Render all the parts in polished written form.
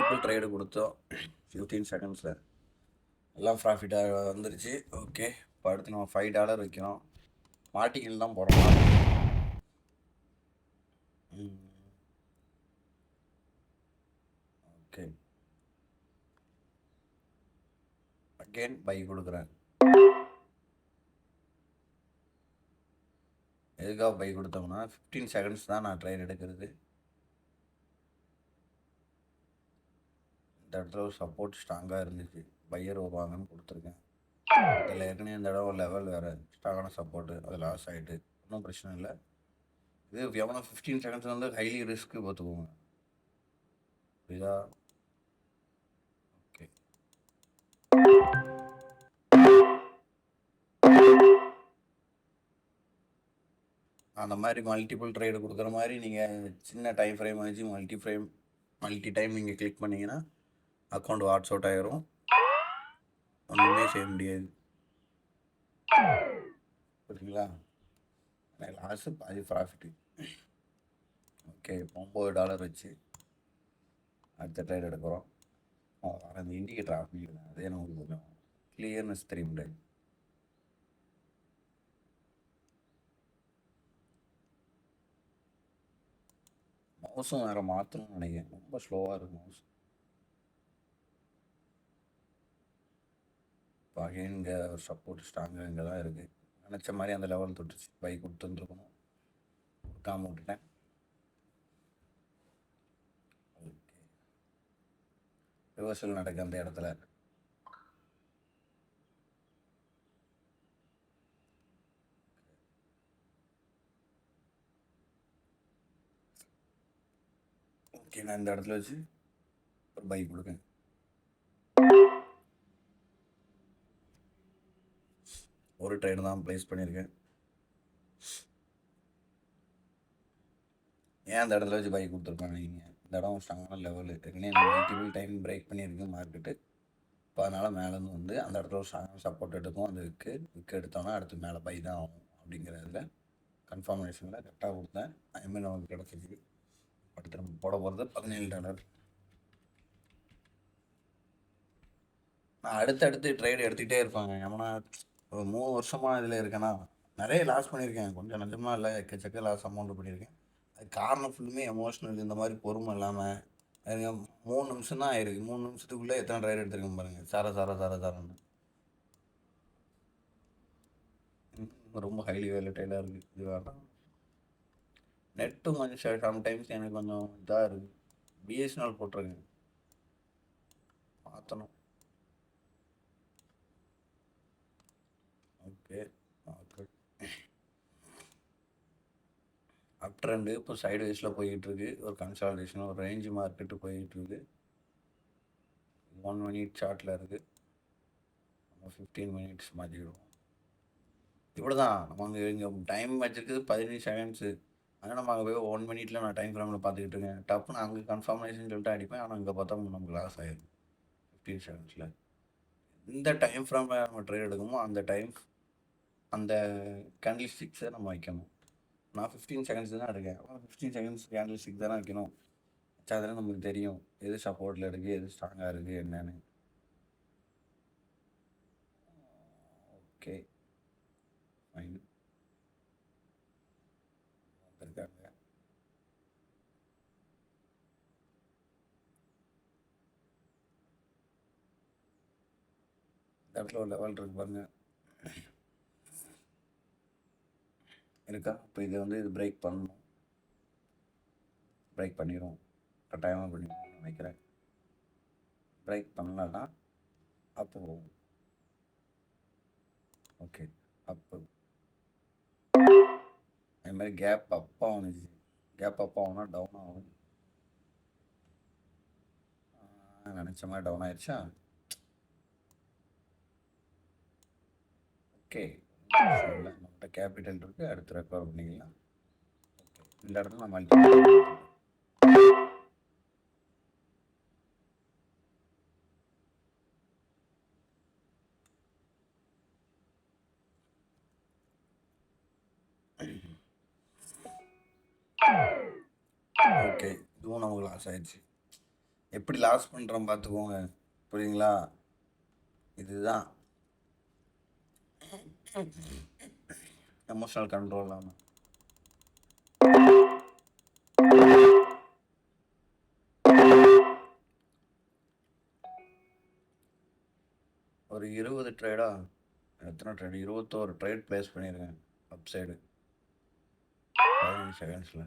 Multiple trade கொடுத்தோம் 15 செகண்ட்ஸில் எல்லாம் ப்ராஃபிட்டாக வந்துருச்சு. ஓகே, இப்போ அடுத்து நம்ம $5 வைக்கிறோம். மாட்டிக்கில் தான் போடலாம். ஓகே, அகெயின் பை கொடுக்குறேன். எதுக்காக பை கொடுத்தோம்னா 15 செகண்ட்ஸ் தான் நான் ட்ரேட் எடுக்கிறது. இந்த இடத்துல ஒரு சப்போர்ட் ஸ்ட்ராங்காக இருந்துச்சு, பையர் வருவாங்கன்னு கொடுத்துருக்கேன். இதில் ஏற்கனவே இந்த இடம் ஒரு லெவல் வேறு ஸ்ட்ராங்கான சப்போர்ட்டு, அது லாஸ் ஆகிட்டு ஒன்றும் பிரச்சனை இல்லை. இது எவனோ 15 செகண்ட்ஸ் வந்து ஹைலி ரிஸ்க்கு பார்த்துக்கோங்க. புரியுதா? ஓகே, அந்த மாதிரி மல்டிபிள் ட்ரேடு கொடுக்குற மாதிரி நீங்கள் சின்ன டைம் ஃப்ரேம் வச்சு மல்டி டைம் நீங்கள் கிளிக் பண்ணிங்கன்னா அக்கௌண்ட் வாட்ஸ் அவுட் ஆகிரும். ஒன்றுமே செய்ய முடியாது. புரியுங்களா? லாஸு பாதி ப்ராஃபிட்டு. ஓகே, $9 வச்சு அடுத்த ட்ரேட் எடுக்கிறோம். அந்த இண்டிகேட்டர் ஆஃப் பண்ணிடுங்க, அதே நமக்கு கொஞ்சம் கிளியர்னஸ் தெரிய முடியாது. மவுஸும் வேறு மாற்றணும்னு நினைக்கிறேன், ரொம்ப ஸ்லோவாக இருக்குது மவுஸ். இப்போ அகைன் இங்கே ஒரு சப்போர்ட் ஸ்ட்ராங்காக இங்கே தான் இருக்குது. நினச்ச மாதிரி அந்த லெவல் தொட்டுச்சு, பை கொடுத்துருந்துருக்கணும், கொடுக்காம விட்டுட்டேன். ஓகே, ரிவர்சல் நடக்கு அந்த இடத்துல. ஓகே, நான் இந்த இடத்துல வச்சு ஒரு பை கொடுக்கேன். ஒரு ட்ரேடு தான் ப்ளேஸ் பண்ணியிருக்கேன். ஏன் அந்த இடத்துல வச்சு பை கொடுத்துருப்பாங்க நீங்கள்? இந்த இடம் ஸ்ட்ராங்கான லெவலு ஏற்கனவே மல்டிபிள் டைம் பிரேக் பண்ணியிருக்கு மார்க்கெட்டு. இப்போ அதனால் மேலேருந்து வந்து அந்த இடத்துல ஒரு ஸ்ட்ராங்கான சப்போர்ட் எடுக்கும். அந்த விக்கு எடுத்தோன்னா அடுத்து மேலே பை தான் ஆகும் அப்படிங்கிறதுல கன்ஃபர்மேஷனில் கரெக்டாக கொடுத்தேன். அதுமாதிரி நமக்கு கிடச்சிருக்கு. அடுத்து நம்ம போட போகிறது $17. நான் அடுத்தடுத்து ட்ரேடு எடுத்துக்கிட்டே இருப்பாங்க. ஏன்னா ஒரு 3 வருஷமாக இதில் இருக்கேன்னா நிறைய லாஸ் பண்ணியிருக்கேன். கொஞ்சம் நிஜமாக இல்லை, எக்கச்சக்க லாஸ் அமௌண்ட் பண்ணியிருக்கேன். அது காரணம் ஃபுல்லுமே எமோஷ்னல். இந்த மாதிரி பொறுமை இல்லாமல் 3 நிமிஷம் தான் ஆயிருக்கு. 3 நிமிஷத்துக்குள்ளே எத்தனை ட்ரைவர் எடுத்துருக்கேன் பாருங்கள். சாரன்னு ரொம்ப ஹைலி வேலட்டைலாக இருக்குது. இது வேண்டாம். நெட்டும் கொஞ்சம் சம்டைம்ஸ் எனக்கு கொஞ்சம் இதாக இருக்குது. பிஎஸ்என்எல் போட்டிருக்கேன், மாற்றணும். ஓகே, அப் ட்ரெண்டு இப்போ சைடு வைஸில் போய்கிட்டுருக்கு. ஒரு கன்சால்டேஷன், ஒரு ரேஞ்சு மார்க்கெட்டு போய்கிட்டுருக்கு. 1 மினிட் சார்ட்டில் இருக்குது. நம்ம 15 மினிட்ஸ் மாற்றிடுவோம். இவ்வளோ தான். நம்ம இங்கே டைம் வச்சுருக்குது 15 செகண்ட்ஸு. ஆனால் நம்ம அங்கே போய் 1 மினிட்ல நான் டைம் ஃப்ரேமில் பார்த்துக்கிட்டு இருக்கேன். டப்புன்னு அங்கே கன்ஃபர்மேஷன் சொல்லிட்டு அடிப்பேன். ஆனால் இங்கே பார்த்தா நமக்கு லாஸ் ஆகிடும் 15 செகண்ட்ஸில். இந்த டைம் ஃப்ரேமில் நம்ம ட்ரேட் எடுக்கணுமோ அந்த கேண்டில் ஸ்டிக்ஸை நம்ம வைக்கணும். நான் 15 செகண்ட்ஸ் தான் இருக்கேன். 15 செகண்ட்ஸ் கேண்டில் ஸ்டிக் தானே வைக்கணும். அதெல்லாம் நமக்கு தெரியும் எது சப்போர்ட்டில் இருக்குது, எது ஸ்ட்ராங்காக இருக்குது என்னன்னு. Okay, fine. இருக்காங்க இந்த இடத்துல ஒரு லெவல் இருக்கு பாருங்க, இருக்கா? இப்போ இதை வந்து இது பிரேக் பண்ணணும். பிரேக் பண்ணிடும், கட்டாயமாக பண்ணிடும் நினைக்கிறேன். பிரேக் பண்ணலன்னா அப்போ ஓகே, அப்போ அது மாதிரி கேப் அப்பாக வந்துச்சு. கேப் அப் ஆகுனா டவுன் ஆகும். நினச்ச மாதிரி டவுன் ஆயிடுச்சா? ஓகே, இல்லை நம்மகிட்ட கேபிட்டல் இருக்குது, அடுத்து ரெக்கவர் பண்ணிக்கலாம். ஓகே, இந்த இடத்துல நான் மல்டிபிள் ஓகே, இதுவும் நமக்கு லாஸ் ஆயிடுச்சு. எப்படி லாஸ் பண்ணுறோம் பார்த்துக்கோங்க. புரியுங்களா? இதுதான் எமோஷனல் கண்ட்ரோல் இல்லாமல். ஒரு 20 ட்ரேடா, எத்தனை ட்ரேடு, 21 ட்ரேட் ப்ளேஸ் பண்ணியிருக்கேன் அப் சைடு 15 செகண்ட்ஸில்.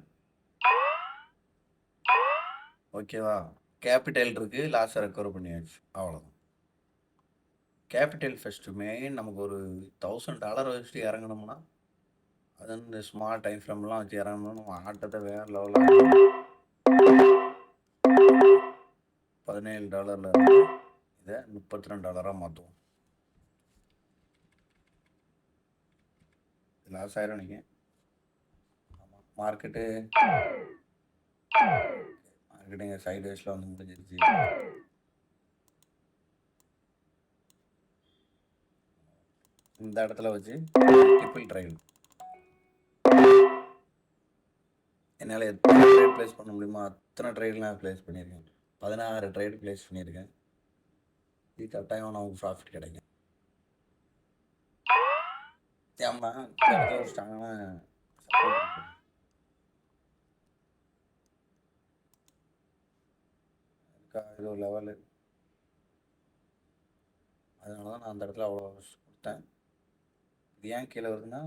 ஓகேவா? கேபிட்டல் இருக்குது, லாஸை ரெக்கவர் பண்ணியாச்சு, அவ்வளோதான். கேபிட்டல் ஃபஸ்ட்டு மெயின் நமக்கு ஒரு $1000 வச்சுட்டு இறங்கணும்னா, அது இந்த ஸ்மால் டைம் ஃப்ரேம்லாம் வச்சு இறங்கணும்னா நம்ம ஆட்டத்தை வேறு லெவலில் $17 இதை $32 மாற்றுவோம். லாஸ் ஆயிரும் நீங்கள். ஆமாம், மார்க்கெட்டிங்க சைட் வேஸில் வந்து முடிஞ்சிருச்சு. இந்த இடத்துல வச்சு ட்ரிபிள் ட்ரைவ் என்னால் எத்தனை ட்ரேட் ப்ளேஸ் பண்ண முடியுமோ அத்தனை ட்ரேட் நான் ப்ளேஸ் பண்ணியிருக்கேன். 16 ட்ரேட் ப்ளேஸ் பண்ணியிருக்கேன். இது கட்டாயம் நமக்கு ப்ராஃபிட் கிடைக்கும். ஏம்மா ஒரு ஸ்ட்ராங்கான இது ஒரு லெவலு. அதனால தான் நான் அந்த இடத்துல அவ்வளோ கொடுத்தேன். இது ஏன் கீழே வருதுன்னா,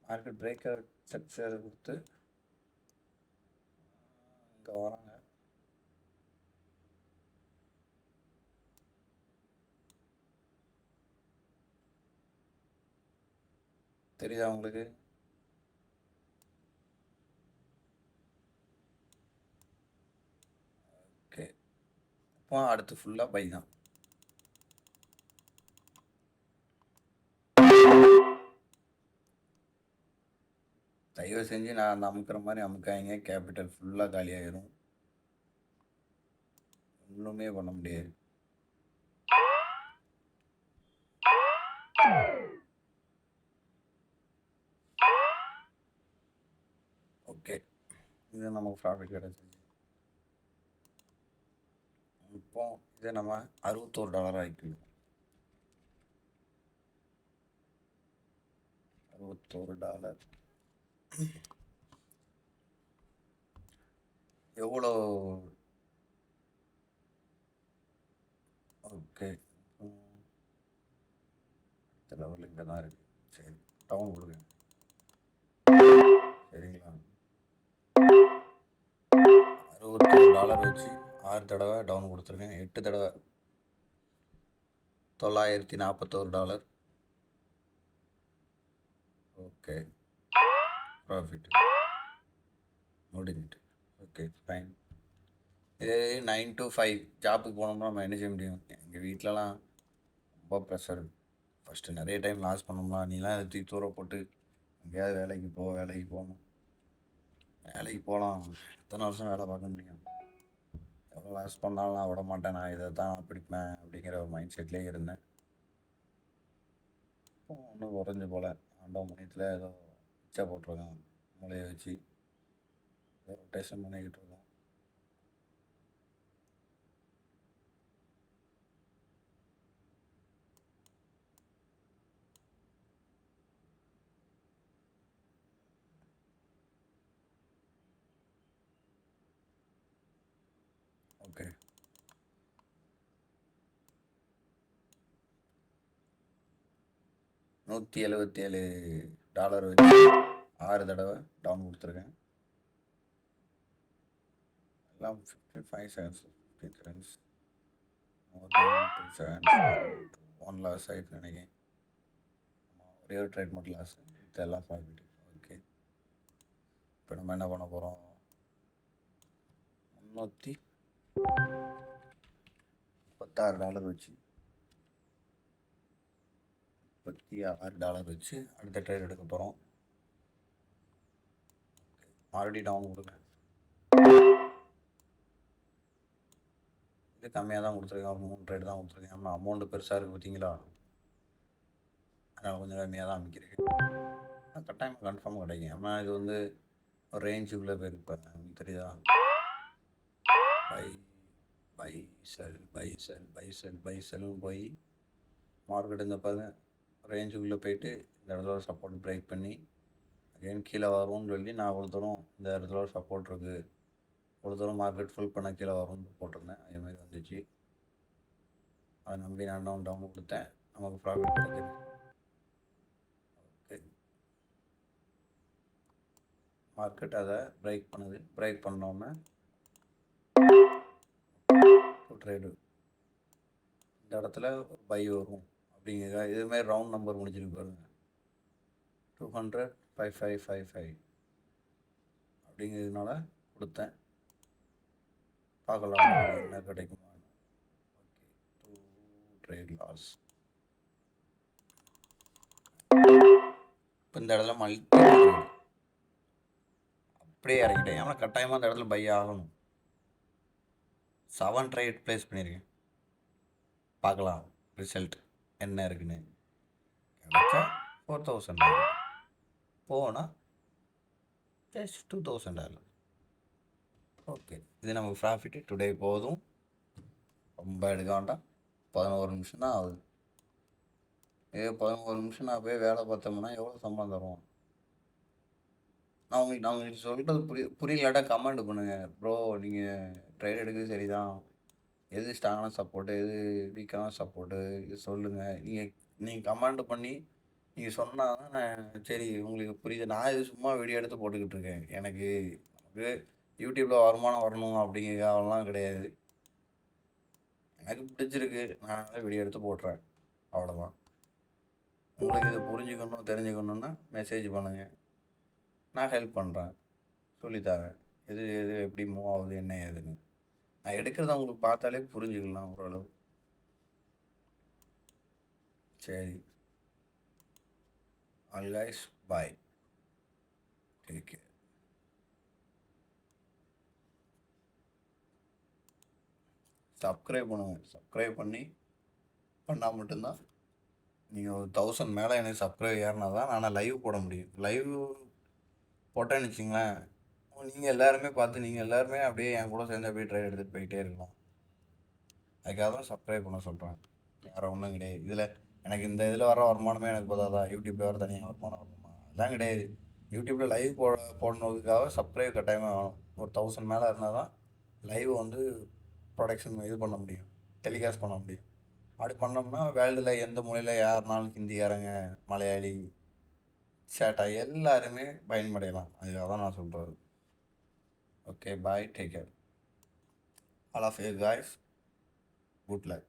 மார்க்கெட் பிரேக்கர் ஸ்ட்ரக்சர் கொடுத்து இங்கே வராங்க. தெரியுதா உங்களுக்கு? ஓகே, இப்போ அடுத்து ஃபுல்லாக பை தான். தயவு செஞ்சு நான் அந்த அமுக்கிற மாதிரி அமுக்காங்க, கேபிட்டல் ஃபுல்லாக காலியாகிடும், ஒன்றுமே பண்ண முடியாது. ஓகே, இது நமக்கு ப்ராஃபிட் கிடச்சிச்சு. இப்போ இதை நம்ம $61 ஆகிக்கணும். $61 எவ்வளோ? ஓகே, இந்த லெவலில் இங்கே தான் இருக்குது. சரி, டவுன் கொடுங்க. சரிங்களா? $61 வச்சு 6 தடவை டவுன் கொடுத்துருக்கேன். 8 தடவை $941. ஓகே, ப்ராஃபிட் முடிஞ்சிட்டு. Okay, fine. இதே 9 to 5 ஜாப்புக்கு போனோம்னா நம்ம என்ன செய்ய முடியும்? எங்கள் வீட்டிலலாம் ரொம்ப ப்ரெஷர். ஃபஸ்ட்டு நிறைய டைம் லாஸ் பண்ணோம்னா, நீலாம் தூக்கி தூர போட்டு எங்கேயாவது வேலைக்கு போகணும். வேலைக்கு போகலாம், எத்தனை வருஷம் வேலை பார்க்க முடியும்? எவ்வளோ லாஸ் பண்ணாலும் நான் விட மாட்டேன், நான் இதை தான் பிடிப்பேன் அப்படிங்கிற ஒரு மைண்ட் செட்லேயே இருந்தேன். ஒன்றும் குறைஞ்சு போல் ஆண்டவன் மணியத்தில் ஏதோ பிச்சை போட்டிருக்கான், மூளையை வச்சு ஏதோ ரொட்டேஷன் பண்ணிக்கிட்டு இருக்கோம். ஓகே, $177 வச்சு 6 தடவை டவுன் கொடுத்துருக்கேன். எல்லாம் 55 செகண்ட்ஸ், 15 செகண்ட்ஸ், 2 செகண்ட்ஸ், 1 லாஸ் ஆகிட்டு நினைக்கிறேன். ஒரே ஒரு ட்ரேட் மட்டும் லாஸ், இதெல்லாம் ப்ராஃபிட். ஓகே, இப்போ நம்ம என்ன பண்ண போகிறோம்? $336 வச்சு $36 வச்சு அடுத்த ட்ரேட் எடுக்க போகிறோம். மறுபடியும் டவுன் கொடுங்க. இது கம்மியாக தான் கொடுத்துருக்கேன், ஒரு 3 ட்ரேட் தான் கொடுத்துருக்கேன். நம்ம அமௌண்ட்டு பெருசாக இருக்குது பார்த்தீங்களா, அதனால் கொஞ்சம் கம்மியாக தான் அமைக்கிறேன். கட்டாயம் கன்ஃபார்ம் கிடைக்கும். ஆனால் இது வந்து ஒரு ரேஞ்சுக்குள்ளே போயிருப்பேன், தெரியுதா? பை பை செல்னு போய் மார்க்கெட் இந்த ரேஞ்சுக்குள்ளே போயிட்டு இந்த இடத்துல சப்போர்ட் பிரேக் பண்ணி அகைன் கீழே வரும்னு சொல்லி நான் அவ்வளோ தூரம் இந்த இடத்துல ஒரு சப்போர்ட் இருக்குது அவ்வளோ தூரம் மார்க்கெட் ஃபுல் பண்ண கீழே வரும்னு போட்டிருந்தேன். அதேமாதிரி வந்துச்சு. அதை நம்பி நான் டவுன் கொடுத்தேன். நமக்கு ப்ராஃபிட் கிடைக்குது. ஓகே, மார்க்கெட் அதை பிரேக் பண்ணுது. பிரேக் பண்ணோன்னே ட்ரேடு இந்த இடத்துல பை வரும் அப்படிங்கிற இதுமாதிரி ரவுண்ட் நம்பர் முடிச்சிருக்கு பாருங்க. 200 5555 அப்படிங்கிறதுனால கொடுத்தேன். பார்க்கலாம் என்ன கிடைக்குமா. Okay, 2 trade loss. இப்போ இந்த இடத்துல மல்டி அப்படியே இறங்கிட்டேன். ஆனால் கட்டாயமாக அந்த இடத்துல பை ஆகணும். 7 ட்ரேட் ப்ளேஸ் பண்ணியிருக்கேன். பார்க்கலாம் ரிசல்ட் என்ன இருக்குன்னு. கிடைச்சா 4000 போனால் ஜஸ்ட் 2000. ஓகே, இது நமக்கு ப்ராஃபிட்டு டுடே போதும். ரொம்ப எடுக்க வேண்டாம். 11 நிமிஷம் தான் ஆகுது. 11 நிமிஷம் நான் போய் வேலை பார்த்தோம்னா எவ்வளோ சம்பளம் தருவோம்? நான் உங்களுக்கு சொல்கிறது புரியலாட்டா கமெண்ட் பண்ணுங்கள். ப்ரோ நீங்கள் ட்ரேட் எடுக்கிறது சரிதான், எது ஸ்ட்ராங்கான சப்போர்ட்டு எது வீக்கான சப்போர்ட்டு இது சொல்லுங்கள். நீங்கள் கமெண்ட் பண்ணி நீங்கள் சொன்னால் தான் நான் சரி உங்களுக்கு புரியுது. நான் இது சும்மா வீடியோ எடுத்து போட்டுக்கிட்டு இருக்கேன். எனக்கு யூடியூப்பில் வருமானம் வரணும் அப்படிங்கிறதெல்லாம் கிடையாது. எனக்கு பிடிச்சிருக்கு, நான் வீடியோ எடுத்து போடுறேன், அவ்வளோதான். உங்களுக்கு இது புரிஞ்சுக்கணும் தெரிஞ்சுக்கணுன்னா மெசேஜ் பண்ணுங்கள், நான் ஹெல்ப் பண்ணுறேன், சொல்லித்தரேன் எது எது எப்படி மூவ் ஆகுது என்ன ஏதுன்னு. நான் எடுக்கிறத உங்களுக்கு பார்த்தாலே புரிஞ்சுக்கலாம் ஓரளவு. சரி, ஆல் கைஸ், பாய், டேக் கேர். சப்ஸ்கிரைப் பண்ணுங்கள். சப்ஸ்கிரைப் பண்ணால் மட்டும்தான் நீங்கள் ஒரு 1000 மேலே எனக்கு சப்ஸ்கிரைப் ஏறினா தான் நான் லைவ் போட முடியும். லைவ் போட்டேன்னு வச்சிங்களேன், நீங்கள் எல்லாருமே பார்த்து நீங்கள் எல்லாருமே அப்படியே என் கூட சேர்ந்து அப்படியே ட்ரைவ் எடுத்துகிட்டு போயிட்டே இருக்கலாம். அதுக்காக தான் சப்ஸ்கிரைப் பண்ண சொல்கிறேன், வேறு ஒன்றும் கிடையாது. இதில் எனக்கு இந்த இதில் வர வருமானமே எனக்கு போதாதா? யூடியூப்பில் வர தனியாக வருமானம் வருமா? அதெல்லாம் கிடையாது. யூடியூப்பில் லைவ் போடணுக்காக சப்ஸ்கிரைப் கட்டாயமாக வேணும். ஒரு 1000 மேலே இருந்தால் தான் லைவ் ப்ரொடக்ஷன் இது பண்ண முடியும், டெலிகாஸ்ட் பண்ண முடியும். அப்படி பண்ணோம்னா வேர்ல்டில் எந்த மூலையில் யாருனாலும் ஹிந்திக்காரங்க, மலையாளி, சேட்டா எல்லாருமே பயன்படையலாம். அதுக்காக தான் நான் சொல்கிறது. Okay, bye, take care. All of you guys, good luck.